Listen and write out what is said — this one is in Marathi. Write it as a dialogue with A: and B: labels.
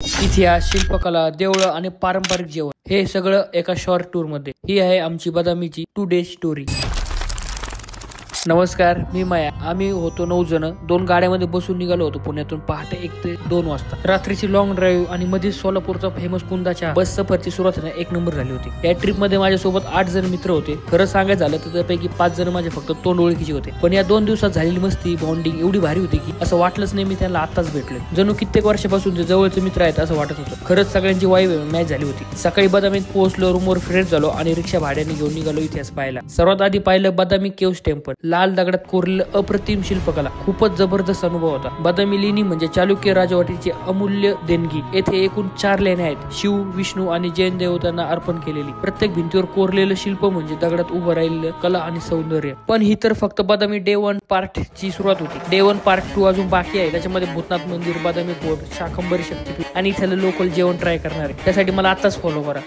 A: इतिहास, शिल्पकला, देवळं आणि पारंपरिक जेवण हे सगळं एका शॉर्ट टूर मध्ये. ही आहे आमची बदामीची 2 डे स्टोरी. नमस्कार, मी माया. आम्ही होतो 9 जण. 2 गाड्यामध्ये बसून निघालो होतो पुण्यातून पहाटे 1 ते 2 वाजता. रात्रीची लॉंग ड्राईव्ह आणि मध्ये सोलापूरचा फेमस कुंदाच्या बस सफरची सुरुवात 1 नंबर झाली होती. या ट्रिप मध्ये माझ्यासोबत 8 जण मित्र होते. खरं सांगायचं झालं तर त्यापैकी 5 जण माझे फक्त तोंड ओळखीचे होते. पण या 2 दिवसात झालेली मस्ती, बॉन्डिंग एवढी भारी होती की असं वाटलंच नाही मी त्यांना आताच भेटलोय. जणू कित्येक वर्षापासून जे जवळचे मित्र आहेत असं वाटत होतं. खरंच सगळ्यांची वाईब मॅच झाली होती. सकाळी बदामीत पोहोचलो, रूमवर फ्रेश झालो आणि रिक्षा भाड्याने घेऊन निघालो इतिहास पाहायला. सर्वात आधी पाहिलं बदामी केव्स टेम्पल. लाल दगडात कोरलेलं अप्रतिम शिल्पकला. खूपच जबरदस्त अनुभव होता. बदामी लेणी म्हणजे चालुक्य राजवटीची अमूल्य देणगी. येथे एकूण 4 लेण्या आहेत, शिव, विष्णू आणि जैन देवतांना अर्पण केलेली. प्रत्येक भिंतीवर कोरलेलं शिल्प म्हणजे दगडात उभं राहिलेलं कला आणि सौंदर्य. पण ही तर फक्त बदामी डे 1 पार्ट ची सुरुवात होती. डे 1 पार्ट 2 अजून बाकी आहे. त्याच्यामध्ये भूतनाथ मंदिर, बदामी फोर्ट, शाकंभरी शक्तीपीठ आणि इथलं लोकल जेवण ट्राय करणार आहे. त्यासाठी मला आताच फॉलो करा.